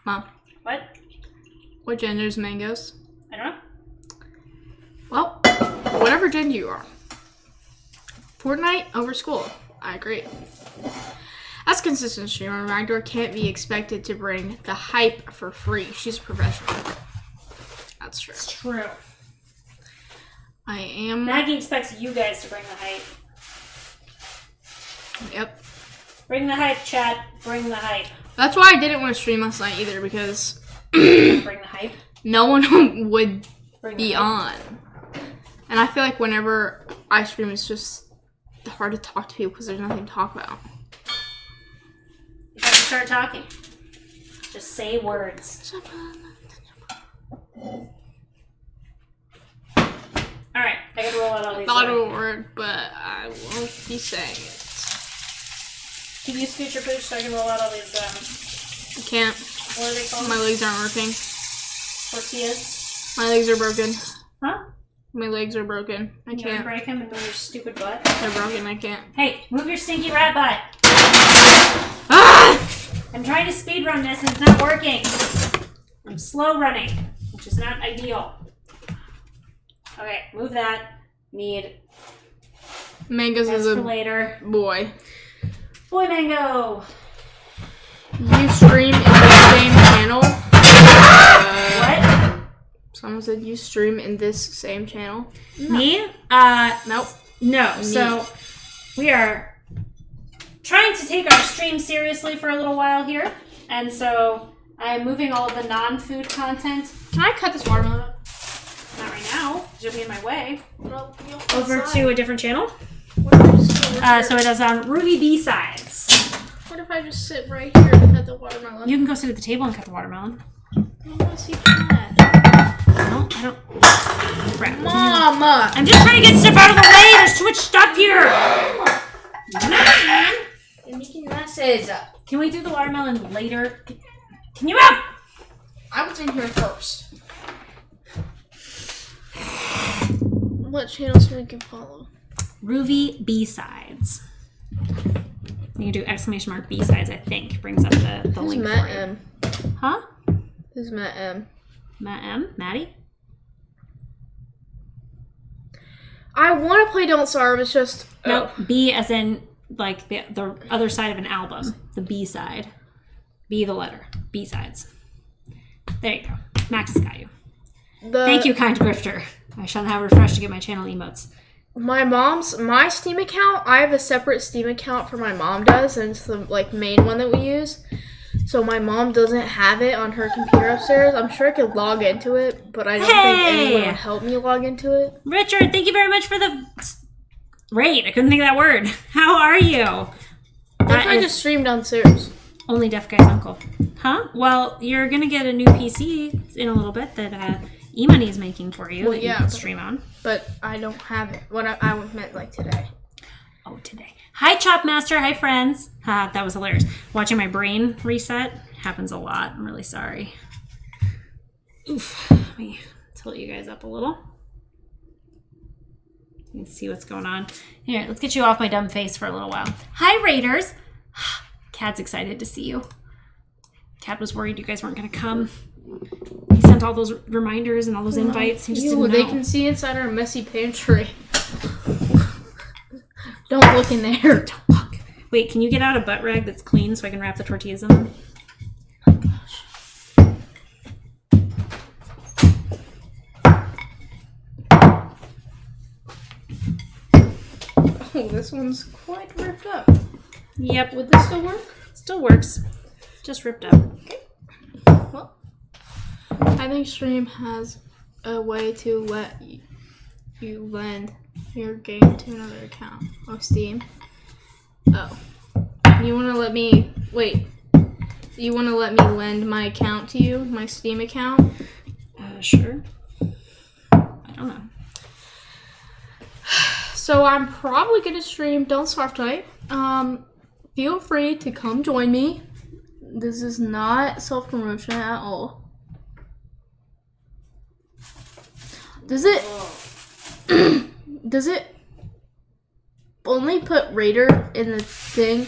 Mom. What? What gender is Mangoes? I don't know. Well, whatever gender you are. Fortnite over school. I agree. As a consistent streamer, Magdor can't be expected to bring the hype for free. She's a professional. That's true. It's true. I am. Maggie expects you guys to bring the hype. Yep. Bring the hype, chat. Bring the hype. That's why I didn't want to stream last night either, because Bring the hype. no one would Bring be the hype. on. And I feel like whenever I stream, it's just hard to talk to people because there's nothing to talk about. You have to start talking. Just say words. Alright, I gotta roll out all these. Thought of a word, but I won't be saying it. Can you scoot your pooch so I can roll out all these, I can't. what are they called? My legs aren't working. Tortillas? My legs are broken. Huh? My legs are broken. I You wanna can't. break them and go your stupid butt? They're broken. I can't. Hey, move your stinky rat butt. Ah! I'm trying to speed run this and it's not working. I'm slow running, which is not ideal. Okay, move that. Need Mangoes is a escalator. boy. Boy Mango! You stream in the same channel. What? Someone said you stream in this same channel. No. Me? Nope. No. So we are trying to take our stream seriously for a little while here. And so I'm moving all of the non-food content. Can I cut this watermelon up? Not right now, because you'll be in my way. Well, Over to a different channel. What So it is on Ruby B-Sides. if I just sit right here and cut the watermelon? You can go sit at the table and cut the watermelon. I don't want to see that. No, I don't. Crap. Mama! I'm just trying to get stuff out of the way. There's too much stuff here. You're making messes. Can we do the watermelon later? Can you out? I was in here first. What channels we can follow? Ruby B-Sides. You can do exclamation mark B-Sides, I think. Brings up the Who's link Matt for you. M? Huh? Who's Matt M? Matt M? Maddie? I want to play Don't Starve, it's just... No, B as in, like, the other side of an album. The B-side. B the letter. B-Sides. There you go. Max has got you. Thank you, kind grifter. I shall now refresh to get my channel emotes. My Steam account, I have a separate Steam account for my mom does, and it's the main one that we use. So my mom doesn't have it on her computer upstairs. I'm sure I could log into it, but I don't think anyone would help me log into it. Richard, thank you very much for the raid. I couldn't think of that word. How are you? I just stream downstairs. Only deaf guy's uncle. Huh? Well, you're going to get a new PC in a little bit that E-Money is making for you that you can stream on. But I don't have it. What I meant today. Oh, today. Hi, Chop Master. Hi, friends. That was hilarious. Watching my brain reset happens a lot. I'm really sorry. Oof. Let me tilt you guys up a little. You can see what's going on. Here, let's get you off my dumb face for a little while. Hi, Raiders. Cad's excited to see you. Cad was worried you guys weren't going to come. He sent all those reminders and all those invites. He just didn't know. They can see inside our messy pantry. Don't look in there. Don't look. Wait, can you get out a butt rag that's clean so I can wrap the tortillas in them? Oh gosh. Oh, this one's quite ripped up. Yep. Would this still work? Still works. Just ripped up. Okay. Well, I think Stream has a way to let you lend your game to another account of Steam. Oh. You want to let me... Wait. You want to let me lend my account to you? My Steam account? Sure. I don't know. So I'm probably going to stream Don't Starve tonight. Feel free to come join me. This is not self-promotion at all. Does it only put Raider in the thing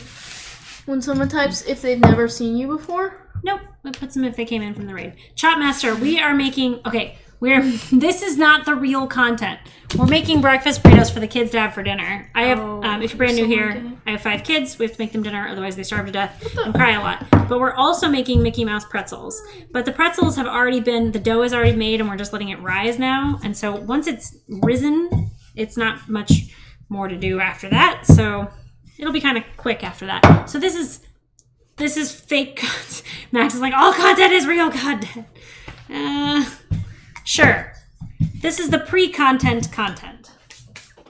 when someone types if they've never seen you before? Nope. It puts them if they came in from the raid. Chopmaster, we are making... Okay, this is not the real content. We're making breakfast burritos for the kids to have for dinner. I have, if you're brand new here, I have 5 kids. We have to make them dinner, otherwise they starve to death and cry a lot. But we're also making Mickey Mouse pretzels. But the pretzels have already been... The dough is already made, and we're just letting it rise now. And so once it's risen, it's not much more to do after that. So it'll be kind of quick after that. So this is fake content. Max is like, all content is real content. Sure. This is the pre-content content.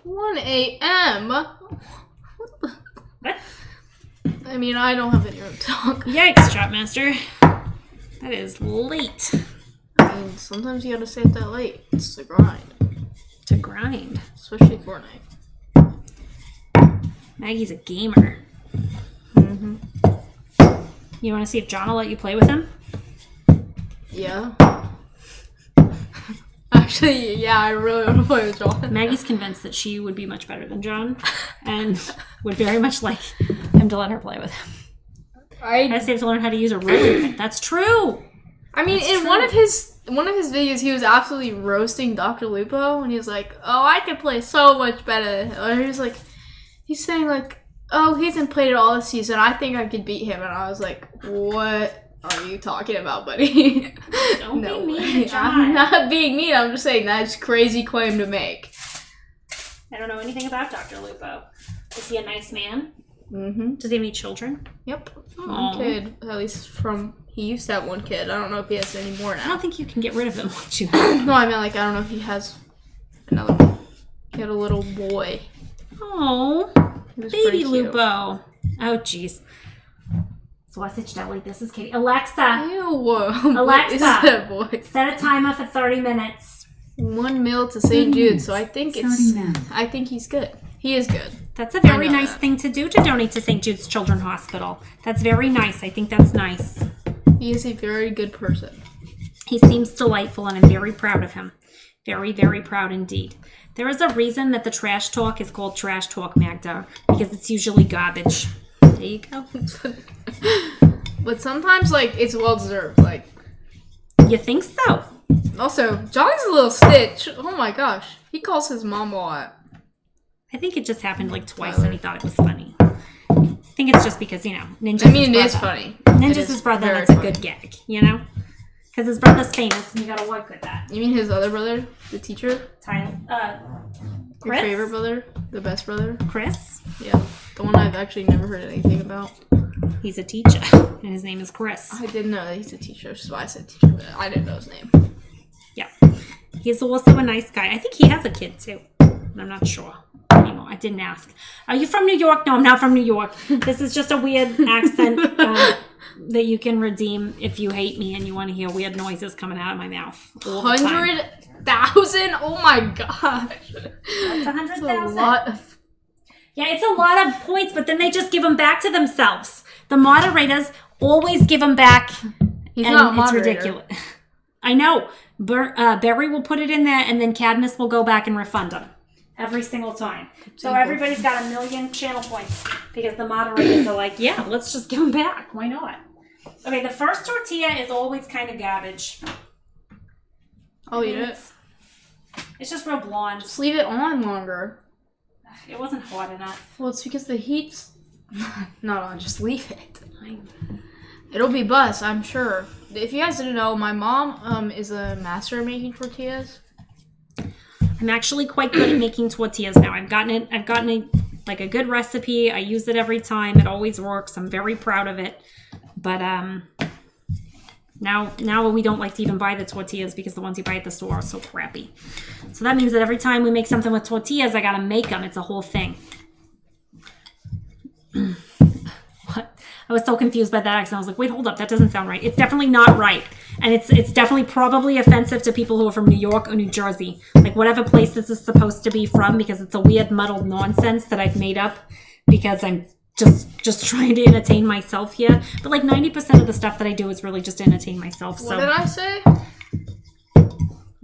1 a.m. What? I mean, I don't have any room to talk. Yikes, Chopmaster. That is late. I mean, sometimes you gotta stay up that late. It's the grind. To grind. Especially Fortnite. Maggie's a gamer. Mm-hmm. You want to see if John will let you play with him? Yeah. Actually, yeah, I really want to play with John. Maggie's convinced that she would be much better than John and would very much like him to let her play with him. I just have to learn how to use a ruler. That's true. I mean, in one of his videos, he was absolutely roasting Dr. Lupo, and he was like, "Oh, I can play so much better." Or he's saying like, "Oh, he hasn't played it all this season. I think I could beat him." And I was like, "What are you talking about, buddy?" Don't No be mean, way. John. I'm not being mean. I'm just saying that's a crazy claim to make. I don't know anything about Dr. Lupo. Is he a nice man? Mm-hmm. Does he have any children? Yep. One kid, at least he used to have one kid. I don't know if he has any more now. I don't think you can get rid of him once you have him. No, I mean, like, I don't know if he has another one. He had a little boy. Oh, baby Lupo. Oh, jeez. Sausage deli. This is Katie. Alexa. Ew. Alexa. What is that voice? Set a timer for 30 minutes. 1 meal to St. Jude, so I think he's good. He is good. That's a very nice thing to do, to donate to St. Jude's Children's Hospital. That's very nice. I think that's nice. He is a very good person. He seems delightful, and I'm very proud of him. Very, very proud indeed. There is a reason that the trash talk is called trash talk, Magda, because it's usually garbage. There you go. But sometimes, like, it's well-deserved. Like, you think so? Also, John's a little stitch. Oh my gosh. He calls his mom a lot. I think it just happened like twice and he thought it was funny. I think it's just because, Ninja's his brother. it is funny. Ninja's his brother, and it's a good gag, Because his brother's famous and you gotta work with that. You mean his other brother? The teacher? Chris? Your favorite brother? The best brother? Chris? Yeah. The one I've actually never heard anything about. He's a teacher, and his name is Chris. I didn't know that he's a teacher, so I said teacher, but I didn't know his name. Yeah. He's also a nice guy. I think he has a kid, too. I'm not sure anymore. I didn't ask. Are you from New York? No, I'm not from New York. This is just a weird accent that you can redeem if you hate me and you want to hear weird noises coming out of my mouth. 100,000? Oh my gosh. That's 100,000. That's a lot of... Yeah, it's a lot of points, but then they just give them back to themselves. The moderators always give them back. He's not a moderator. It's ridiculous. I know. Barry will put it in there, and then Cadmus will go back and refund them every single time. So everybody's got 1 million channel points because the moderators are like, yeah, let's just give them back. Why not? Okay, the first tortilla is always kind of garbage. I'll eat it. It's just real blonde. Just leave it on longer. It wasn't hot enough. Well, it's because the heat's not on. Just leave it. It'll be bust, I'm sure. If you guys didn't know, my mom is a master at making tortillas. I'm actually quite good at making tortillas now. I've gotten a good recipe. I use it every time. It always works. I'm very proud of it. But now we don't like to even buy the tortillas because the ones you buy at the store are so crappy. So that means that every time we make something with tortillas, I gotta make them. It's a whole thing. What? I was so confused by that accent. I was like, wait, hold up. That doesn't sound right. It's definitely not right. And it's definitely probably offensive to people who are from New York or New Jersey. Like whatever place this is supposed to be from, because it's a weird muddled nonsense that I've made up because I'm just trying to entertain myself here. But like 90% of the stuff that I do is really just to entertain myself. So what did I say?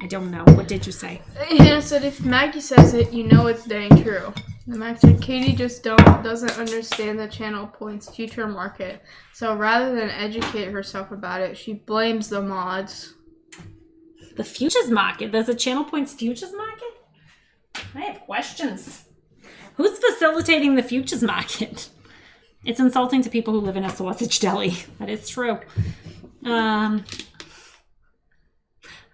I don't know. What did you say? I said if Maggie says it, you know it's dang true. The Max said Katie just doesn't understand the channel points future market. So rather than educate herself about it, she blames the mods. The futures market? There's a channel points futures market? I have questions. Who's facilitating the futures market? It's insulting to people who live in a sausage deli. That is true.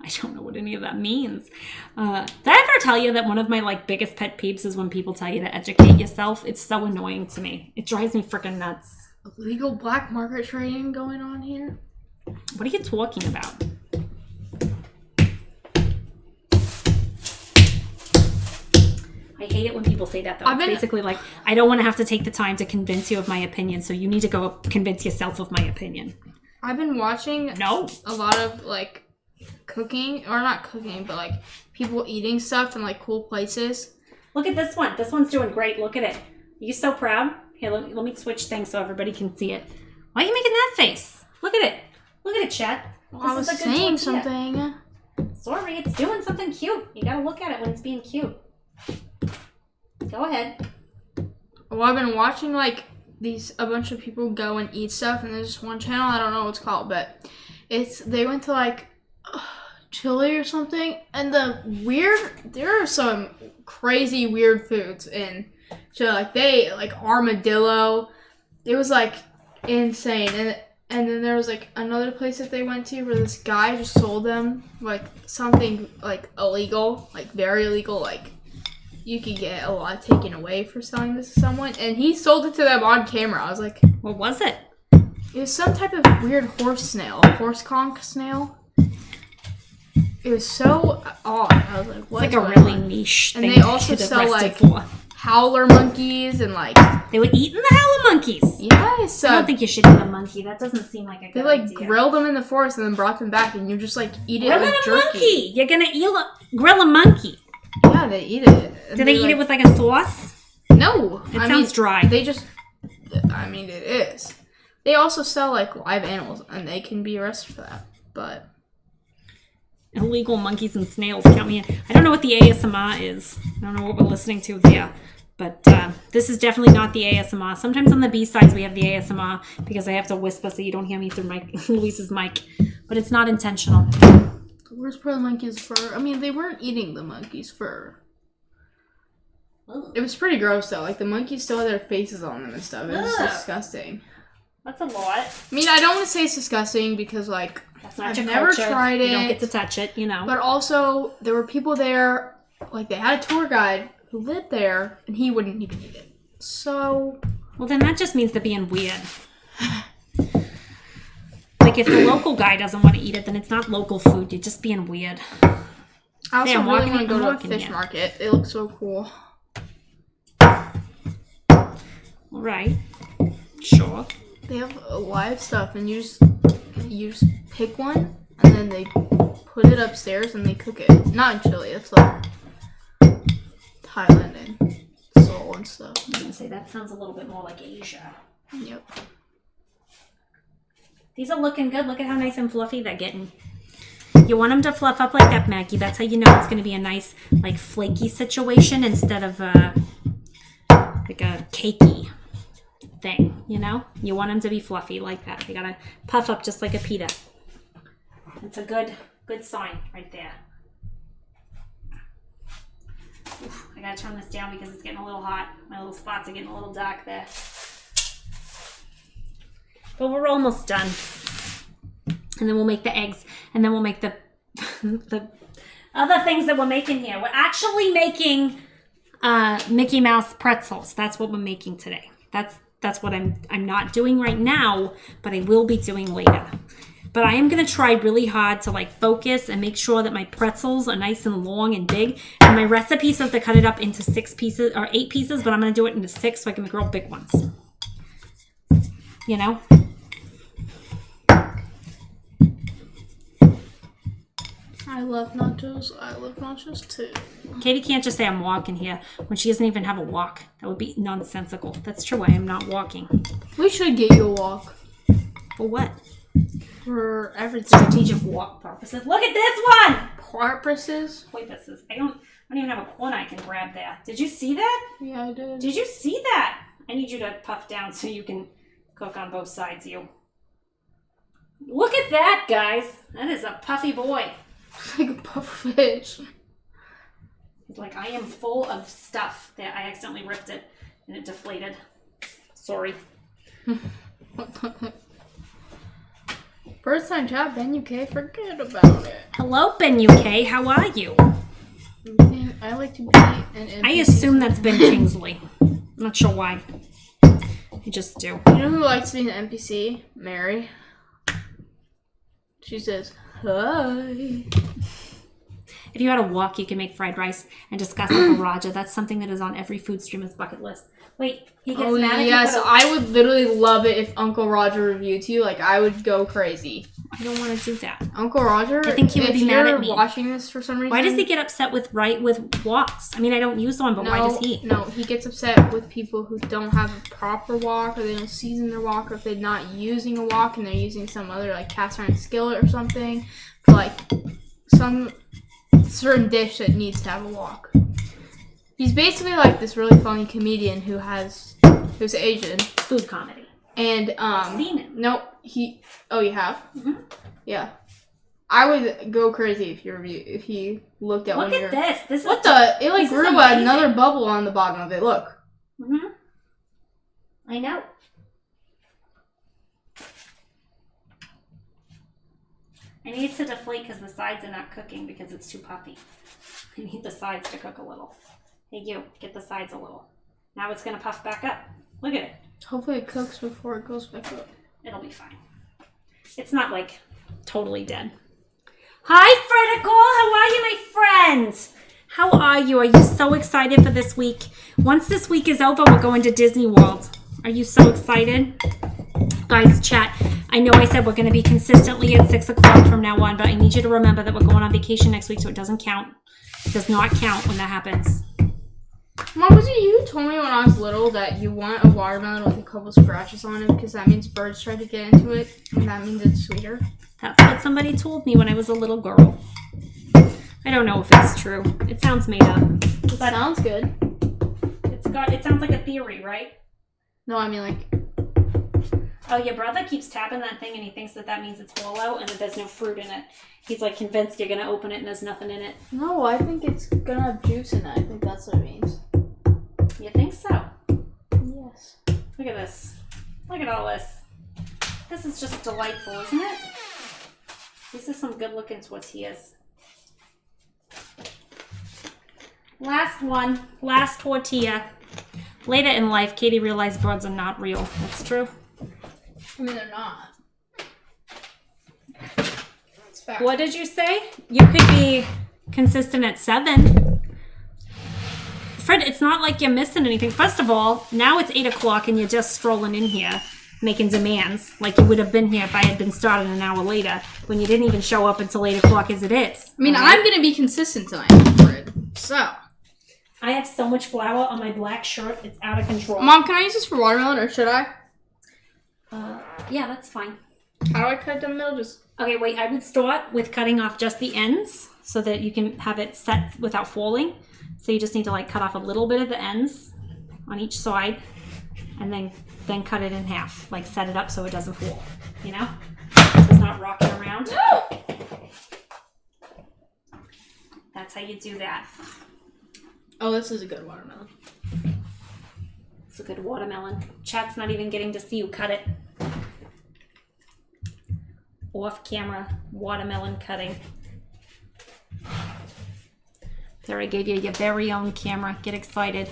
I don't know what any of that means. Did I ever tell you that one of my biggest pet peeves is when people tell you to educate yourself? It's so annoying to me. It drives me freaking nuts. Illegal black market trading going on here? What are you talking about? I hate it when people say that, though. It's basically like, I don't want to have to take the time to convince you of my opinion, so you need to go convince yourself of my opinion. I've been watching a lot of, cooking, or not cooking, but, people eating stuff in, cool places. Look at this one. This one's doing great. Look at it. Are you so proud? Here, let me switch things so everybody can see it. Why are you making that face? Look at it. Look at it, Chet. Well, I was saying something. Sorry, it's doing something cute. You gotta look at it when it's being cute. Go ahead. Well, I've been watching, a bunch of people go and eat stuff, and there's this one channel, I don't know what it's called, but they went to, Chile or something, and there are some crazy weird foods in Chile. Armadillo. It was, insane, and then there was, another place that they went to where this guy just sold them, something, illegal, very illegal, you could get a lot taken away for selling this to someone, and he sold it to them on camera. I was like, what was it? It was some type of weird horse conch snail. It was so odd. I was like, what? It's a really niche thing. And they also sell howler monkeys and They were eating the howler monkeys. Yes. I don't think you should eat a monkey. That doesn't seem like a good idea. They grilled them in the forest and then brought them back, and you just eat it with jerky. Grill a monkey. You're gonna grill a monkey. Yeah, they eat it. Do they eat it with a sauce? No. It sounds dry. They just, it is. They also sell live animals, and they can be arrested for that. But illegal monkeys and snails count me in. I don't know what the ASMR is. I don't know what we're listening to there. But this is definitely not the ASMR. Sometimes on the B-sides we have the ASMR because I have to whisper so you don't hear me through Luis's mic. But it's not intentional. The worst part of the monkey's fur. They weren't eating the monkey's fur. It was pretty gross, though. The monkeys still had their faces on them and stuff. It was disgusting. That's a lot. I don't want to say it's disgusting because, that's not I've never tried it. You don't get to touch it, But also, there were people there, they had a tour guide who lived there, and he wouldn't even eat it. So... Well, then that just means they're being weird. If the local guy doesn't want to eat it, then it's not local food. You're just being weird. I also really want to go to a fish market. It looks so cool. All right. Sure. They have live stuff, and you just pick one, and then they put it upstairs, and they cook it. Not in Chile. It's Thailand and Seoul and stuff. I was going to say, that sounds a little bit more like Asia. Yep. These are looking good. Look at how nice and fluffy they're getting. You want them to fluff up like that, Maggie. That's how you know it's going to be a nice, flaky situation instead of a cakey thing, You want them to be fluffy like that. They got to puff up just like a pita. It's a good sign right there. Oof, I got to turn this down because it's getting a little hot. My little spots are getting a little dark there. But we're almost done. And then we'll make the eggs. And then we'll make the other things that we're making here. We're actually making Mickey Mouse pretzels. That's what we're making today. That's what I'm not doing right now, but I will be doing later. But I am going to try really hard to focus and make sure that my pretzels are nice and long and big. And my recipe says to cut it up into 6 pieces or 8 pieces, but I'm going to do it into 6 so I can make real big ones. I love nachos. I love nachos too. Katie can't just say I'm walking here when she doesn't even have a walk. That would be nonsensical. That's true. I am not walking. We should get you a walk. For what? for everything. Strategic walk purposes. Look at this one! Purposes? Wait, this is... I don't even have a corner I can grab there. Did you see that? Yeah, I did. Did you see that? I need you to puff down so you can cook on both sides, you. Look at that, guys. That is a puffy boy. Like a puff fish. It's like, I am full of stuff that I accidentally ripped it and it deflated. Sorry. First time chat, Ben UK, forget about it. Hello, Ben UK. How are you? I like to be an NPC. I assume that's Ben Kingsley. I'm not sure why. I just do. You know who likes to be an NPC? Mary. She says, hi. If you had a walk, you can make fried rice and discuss Uncle Roger. That's something that is on every food streamer's bucket list. Wait, he gets mad at yes, I would literally love it if Uncle Roger reviewed you. Like, I would go crazy. I don't want to do that. Uncle Roger, I think he would be mad at me. If you're watching this for some reason... Why does he get upset with walks? I mean, I don't use one, but why does he? No, he gets upset with people who don't have a proper wok, or they don't season their wok, or if they're not using a wok and they're using some other, like, cast iron skillet or something, for, like, some certain dish that needs to have a wok. He's basically like this really funny comedian who's Asian. Food comedy. And I've seen it. No, oh, you have? Mm-hmm. Yeah. I would go crazy if he looked at one of your... Look at this. It like grew another bubble on the bottom of it. Look. Mm-hmm. I know. I need it to deflate because the sides are not cooking because it's too puffy. I need the sides to cook a little. Hey, you, get the sides a little. Now it's going to puff back up. Look at it. Hopefully it cooks before it goes back up. It'll be fine. It's not like totally dead. Hi, Fredical. How are you, my friends? How are you? Are you so excited for this week? Once this week is over, we're going to Disney World. Are you so excited? Guys, chat. I know I said we're going to be consistently at 6 o'clock from now on, but I need you to remember that we're going on vacation next week, so it doesn't count. It does not count when that happens. Mom, was it you who told me when I was little that you want a watermelon with a couple scratches on it because that means birds tried to get into it and that means it's sweeter? That's what somebody told me when I was a little girl. I don't know if it's true. It sounds made up. It sounds good. It sounds like a theory, right? No, I mean like... Oh, your brother keeps tapping that thing and he thinks that means it's hollow and that there's no fruit in it. He's like convinced you're going to open it and there's nothing in it. No, I think it's going to have juice in it. I think that's what it means. You think so? Yes. Look at this. Look at all this. This is just delightful, isn't it? These are some good looking tortillas. Last one. Last tortilla. Later in life, Katie realized birds are not real. That's true. I mean, they're not. It's fact. What did you say? You could be consistent at 7. Fred, it's not like you're missing anything. First of all, now it's 8 o'clock and you're just strolling in here making demands like you would have been here if I had been started an hour later when you didn't even show up until 8 o'clock as it is. I mean, right? I'm going to be consistent tonight, Fred. So. I have so much flour on my black shirt, it's out of control. Mom, can I use this for watermelon or should I? Yeah, that's fine. How do I cut down the middle? Okay, wait, I would start with cutting off just the ends so that you can have it set without falling. So you just need to like cut off a little bit of the ends on each side and then cut it in half. Like set it up so it doesn't fall, you know? So it's not rocking around. That's how you do that. Oh, this is a good watermelon. It's a good watermelon. Chat's not even getting to see you cut it. Off camera watermelon cutting. There, I gave you your very own camera. Get excited.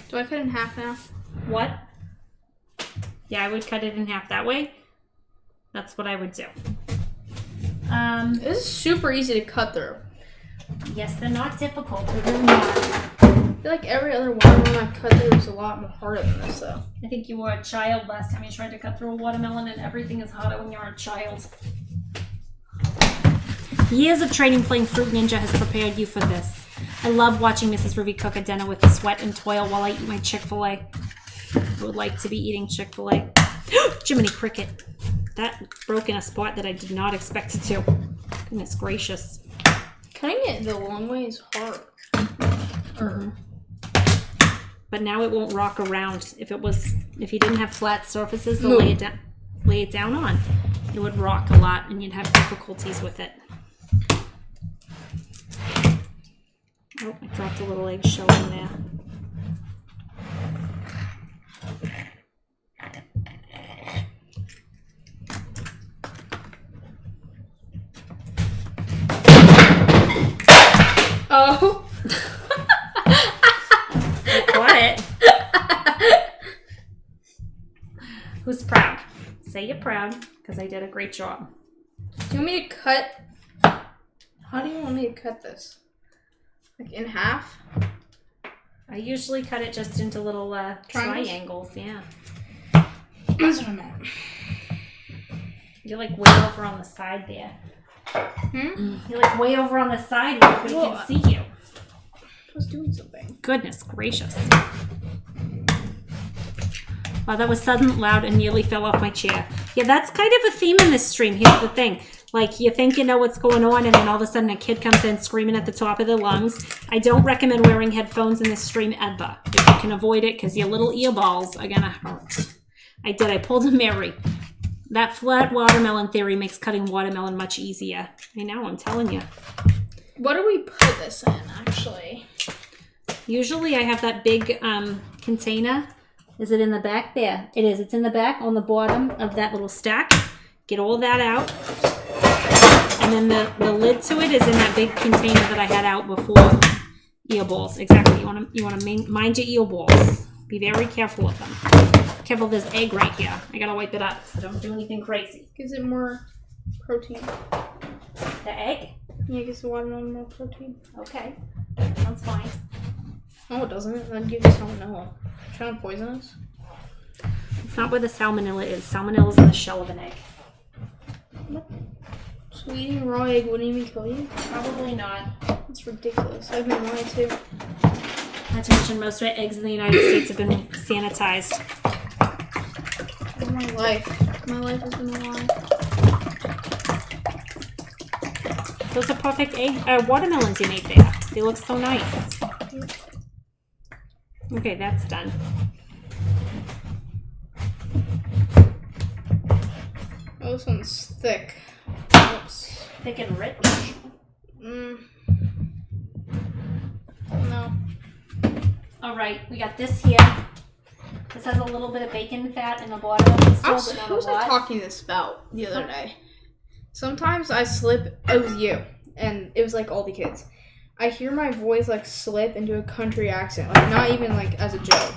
Do I cut it in half now? What? Yeah, I would cut it in half that way. That's what I would do. This is super easy to cut through. Yes, they're not difficult. They're really not. I feel like every other watermelon I've cut through is a lot more harder than this, though. I think you were a child last time you tried to cut through a watermelon, and everything is harder when you're a child. Years of training playing Fruit Ninja has prepared you for this. I love watching Mrs. Ruby cook a dinner with sweat and toil while I eat my Chick-fil-A. I would like to be eating Chick-fil-A. Jiminy Cricket. That broke in a spot that I did not expect it to. Goodness gracious. Cutting it the long way is hard. But now it won't rock around. If you didn't have flat surfaces to lay it down on, it would rock a lot and you'd have difficulties with it. Oh, I dropped a little eggshell in there. Oh. I caught it. Who's proud? Say you're proud, because I did a great job. Do you want me to cut? How do you want me to cut this? Like in half? I usually cut it just into little triangles, yeah. That's what I meant. You're like way over on the side there. You're like way over on the side where nobody can see you. I was doing something. Goodness gracious. Wow, that was sudden, loud, and nearly fell off my chair. Yeah, that's kind of a theme in this stream. Here's the thing. Like, you think you know what's going on, and then all of a sudden a kid comes in screaming at the top of their lungs. I don't recommend wearing headphones in this stream ever. If you can avoid it, because your little earballs are going to hurt. I pulled a Mary. That flat watermelon theory makes cutting watermelon much easier. I know, I'm telling you. What do we put this in, actually? Usually I have that big container. Is it in the back? There. It is. It's in the back on the bottom of that little stack. Get all that out. And then the lid to it is in that big container that I had out before. Earballs. Exactly. You want to mind your earballs. Be very careful with them. Careful, there's egg right here. I gotta wipe it up so don't do anything crazy. Gives it more protein. The egg? Yeah, it gives the watermelon more protein. Okay. Sounds fine. No, it doesn't. That gives you salmonella. Trying to poison us? It's not where the salmonella is. Salmonella's in the shell of an egg. What? So eating raw egg wouldn't even kill you? Probably not. That's ridiculous. I've been lying too. Not to mention most eggs in the United States have been sanitized. Oh, my life. My life has been a lie. Those are perfect watermelons you made there. They look so nice. Okay, that's done. Oh, this one's thick. Oops. Thick and rich? No. Alright, we got this here. This has a little bit of bacon fat in the bottom of it still, but not a lot. Who was I talking this about the other day? Sometimes I slip. It was you. And it was like all the kids. I hear my voice like slip into a country accent. Like not even like as a joke.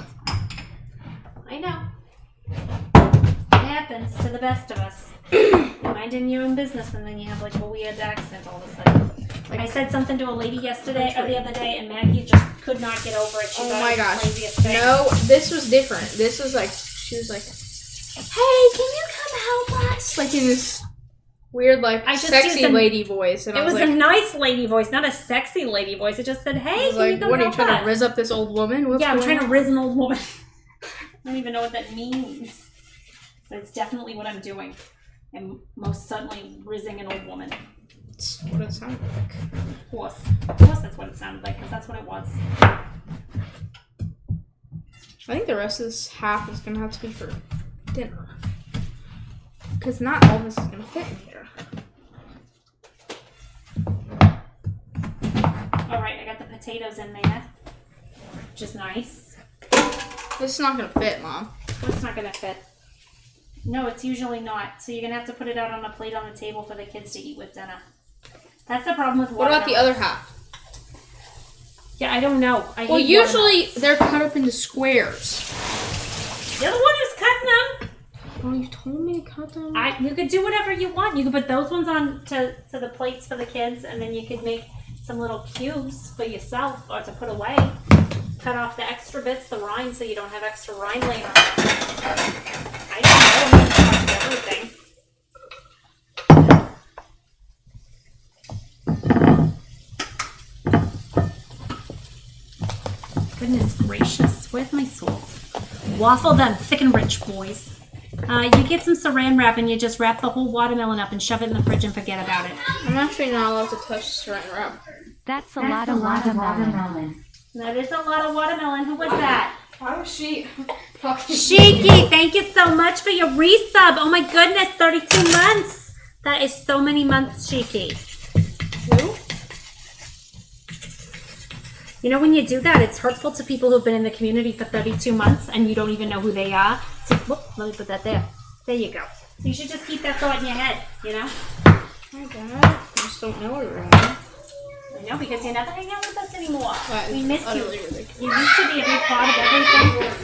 I know. It happens to the best of us. You're minding your own business and then you have like a weird accent all of a sudden. Like, I said something to a lady yesterday or the other day and Maggie just could not get over it. She oh thought my it was gosh. the craziest thing. No, this was different. This was like, she was like, hey, can you come help us? Like in this weird, like, sexy lady voice. And it was like, a nice lady voice, not a sexy lady voice. It just said, hey, can you come what, are you help trying us? to rizz up this old woman? What's I'm trying on? to rizz an old woman. I don't even know what that means. But it's definitely what I'm doing. I'm most certainly rizzing an old woman. That's what it sounded like. Of course that's what it sounded like, because that's what it was. I think the rest of this half is going to have to be for dinner. Because not all this is going to fit in here. Alright, I got the potatoes in there, which is nice. This is not going to fit, Mom. What's not going to fit? No, it's usually not. So you're going to have to put it out on a plate on the table for the kids to eat with dinner. That's the problem with What about the other half? Yeah, I don't know. Well, usually they're cut up into squares. You're the one who's cutting them. Oh, you told me to cut them? You could do whatever you want. You could put those ones on to the plates for the kids, and then you could make some little cubes for yourself or to put away. Cut off the extra bits, the rind, so you don't have extra rind laying around. I don't know. I'm going to everything. goodness gracious. Where's my salt? Waffle them thick and rich, boys. You get some saran wrap and you just wrap the whole watermelon up and shove it in the fridge and forget about it. I'm actually not allowed to touch saran wrap. That's a lot of watermelon. That is a lot of watermelon. Who was that? Why was she talking? Shiki, thank you so much for your resub. Oh my goodness, 32 months. That is so many months, Shiki. Who? You know, when you do that, it's hurtful to people who've been in the community for 32 months and you don't even know who they are. So, whoop, let me put that there. There you go. You should just keep that thought in your head, you know? My God, I just don't know everyone. I know, because you never hang out with us anymore. That We is miss you. utterly ridiculous. You used to be a big part of everything.